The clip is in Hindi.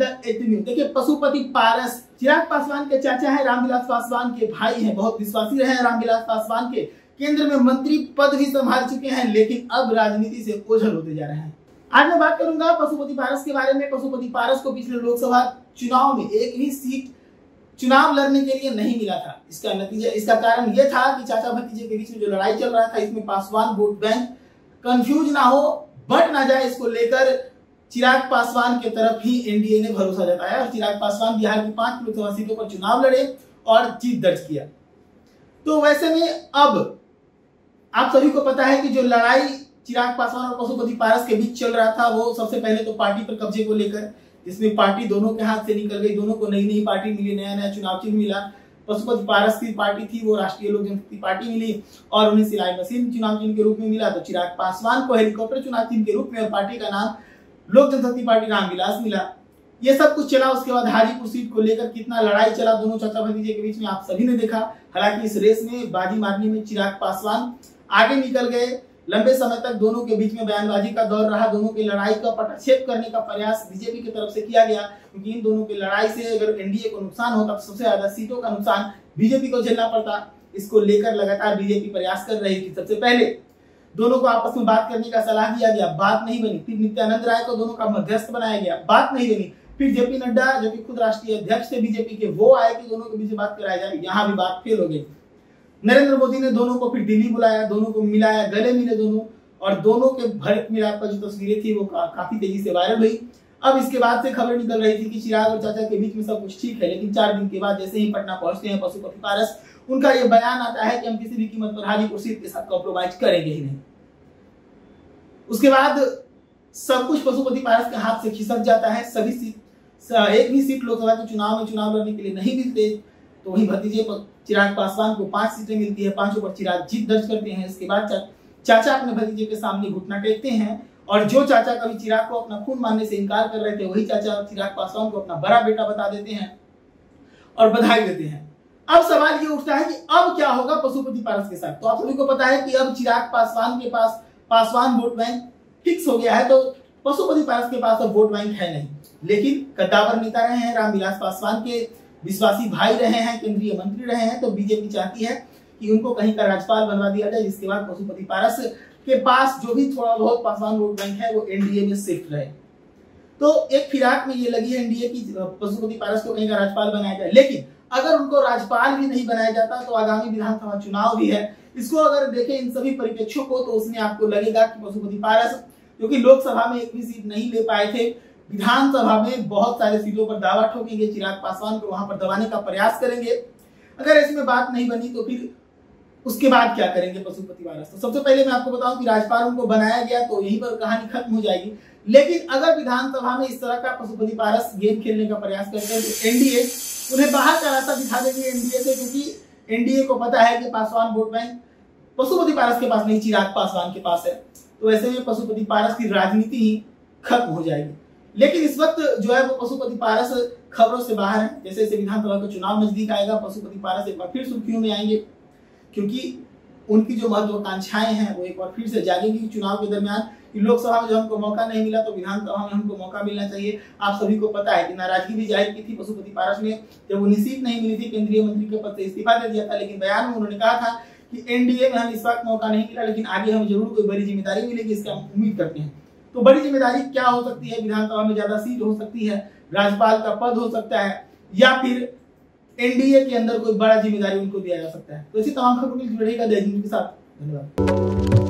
द एथेन्यू। देखिए पशुपति पारस चिराग पासवान के चाचा है, रामविलास पासवान के भाई हैं, बहुत विश्वासी रहे हैं रामविलास पासवान के, केंद्र में मंत्री पद भी संभाल चुके हैं, लेकिन अब राजनीति से ओझल होते जा रहे हैं। आज मैं बात करूंगा पशुपति पारस के बारे में। पशुपति पारस को पिछले लोकसभा चुनाव में एक भी सीट चुनाव लड़ने के लिए नहीं मिला था। इसका कारण यह था कि चाचा भतीजे के बीच में जो लड़ाई चल रहा था, इसमें पासवान वोट बैंक कंफ्यूज ना हो, बट ना जाए, इसको लेकर चिराग पासवान के तरफ ही एनडीए ने भरोसा जताया और चिराग पासवान बिहार की 5 लोकसभा सीटों पर चुनाव लड़े और जीत दर्ज किया। तो वैसे में अब आप सभी को पता है कि जो लड़ाई चिराग पासवान और पशुपति पारस के बीच चल रहा था, वो सबसे पहले तो पार्टी पर कब्जे को लेकर, जिसमें पार्टी दोनों के हाथ से निकल गई, दोनों को नई नई पार्टी मिली, नया नया चुनाव चिन्ह मिला। पशुपति पारस की पार्टी थी वो राष्ट्रीय लोक जनशक्ति पार्टी मिली और उन्हें सिलाई मशीन चुनाव चिन्ह के रूप में मिला। तो चिराग पासवान को हेलीकॉप्टर चुनाव चिन्ह के रूप में और पार्टी का नाम लोक जनशक्ति पार्टी रामविलास मिला। ये सब कुछ चला। उसके बाद हाजीपुर सीट को लेकर कितना लड़ाई चला दोनों चाचा भतीजे के बीच में, आप सभी ने देखा। हालांकि इस रेस में बाजी मारने में चिराग पासवान आगे निकल गए। लंबे समय तक दोनों के बीच में बयानबाजी का दौर रहा। दोनों की लड़ाई का पटाक्षेप करने का प्रयास बीजेपी की तरफ से किया गया, क्योंकि इन दोनों की लड़ाई से अगर एनडीए को नुकसान होता तो सबसे ज्यादा सीटों का नुकसान बीजेपी को झेलना पड़ता। इसको लेकर लगातार बीजेपी प्रयास कर रही थी। सबसे पहले दोनों को आपस में बात करने का सलाह दिया गया, बात नहीं बनी। फिर नित्यानंद राय को दोनों का मध्यस्थ बनाया गया, बात नहीं बनी। फिर जेपी नड्डा जो कि खुद राष्ट्रीय अध्यक्ष थे बीजेपी के, वो आए कि दोनों के बीच बात कराई जाए, यहाँ भी बात फेल हो गई। नरेंद्र मोदी ने दोनों को फिर दिल्ली बुलाया, दोनों को मिलाया, गले मिले दोनों, और दोनों के भरत मिलाप का जो तस्वीरें थी वो काफी तेजी से वायरल हुई। अब इसके बाद से खबर निकल रही थी कि चिराग और चाचा के बीच में सब कुछ ठीक है, लेकिन 4 दिन के बाद जैसे ही पटना पहुंचते हैं पशुपति पारस, उनका ये बयान आता है कि हम किसी भी कीमत पर हाजीपुर सीट के साथ कॉम्प्रोमाइज करेंगे ही नहीं। उसके बाद सब कुछ पशुपति पारस के हाथ से खिसक जाता है। सभी सीट, एक भी सीट लोकसभा के चुनाव में चुनाव लड़ने के लिए नहीं मिलते। तो वही भतीजे चिराग पासवान को 5 सीटें मिलती है, 5 पर चिराग जीत दर्ज करते हैं। इसके बाद चाचा अपने भतीजे के सामने घुटना टेकते हैं, और जो चाचा कभी चिराग को अपना खून मानने से इनकार कर रहे थे, वही चाचा चिराग पासवान को अपना बड़ा बेटा बता देते हैं और बधाई देते हैं। अब सवाल ये उठता है कि अब क्या होगा पशुपति पारस के साथ। तो आप सभी को पता है कि अब चिराग पासवान के पास पासवान वोट बैंक फिक्स हो गया है, तो पशुपति पारस के पास अब वोट बैंक है नहीं। लेकिन कद्दावर नेता रहे हैं, रामविलास पासवान के विश्वासी भाई रहे हैं, केंद्रीय मंत्री रहे हैं, तो बीजेपी चाहती है कि उनको कहीं का राज्यपाल बनवा दिया जाए, जिसके बाद पशुपति पारस के पास जो भी थोड़ा बहुत पासवान वोट बैंक है वो एनडीए में शिफ्ट रहे। तो एक फिराक में ये लगी है एनडीए की पशुपति पारस को कहीं का राज्यपाल बनाया जाए। लेकिन अगर उनको राज्यपाल भी नहीं बनाया जाता तो आगामी विधानसभा चुनाव भी है, इसको अगर देखें इन सभी परिप्रेक्ष्यों को, तो उसमें आपको लगेगा कि पशुपति पारस, क्योंकि लोकसभा में एक भी सीट नहीं ले पाए थे, विधानसभा में बहुत सारे सीटों पर दावा ठोकेंगे, चिराग पासवान को वहां पर दबाने का प्रयास करेंगे। अगर इसमें बात नहीं बनी तो फिर उसके बाद क्या करेंगे पशुपति पारस। तो सबसे पहले मैं आपको बताऊं कि राज्यपाल उनको बनाया गया तो यहीं पर कहानी खत्म हो जाएगी। लेकिन अगर विधानसभा में इस तरह का पशुपति पारस गेम खेलने का प्रयास करते हैं तो एनडीए उन्हें बाहर का रास्ता दिखा देगी एनडीए से, क्योंकि एनडीए को पता है कि पासवान वोट बैंक पशुपति पारस के पास नहीं, चिराग पासवान के पास है। तो ऐसे में पशुपति पारस की राजनीति ही खत्म हो जाएगी। लेकिन इस वक्त जो है वो पशुपति पारस खबरों से बाहर है। जैसे जैसे विधानसभा का चुनाव नजदीक आएगा, पशुपति पारस एक बार फिर सुर्खियों में आएंगे, क्योंकि उनकी जो महत्वाकांक्षाएं हैं वो एक बार फिर से जागेंगी। चुनाव के दरमियान लोकसभा में जब हमको मौका नहीं मिला तो विधानसभा में हमको मौका मिलना चाहिए। आप सभी को पता है कि नाराजगी भी जाहिर की थी पशुपति पारस ने, जब उन्हें सीट नहीं मिली थी, केंद्रीय मंत्री के पद से इस्तीफा दे दिया था। लेकिन बयान में उन्होंने कहा था कि एनडीए में हम इस वक्त मौका नहीं मिला, लेकिन आगे हमें जरूर कोई बड़ी जिम्मेदारी मिलेगी, इसका हम उम्मीद करते हैं। तो बड़ी जिम्मेदारी क्या हो सकती है? विधानसभा में ज्यादा सीट हो सकती है, राज्यपाल का पद हो सकता है, या फिर एनडीए के अंदर कोई बड़ा जिम्मेदारी उनको दिया जा सकता है। तो इसी तमाम खबरों के लिए जुड़े रहिएगा द हिंद के साथ। धन्यवाद।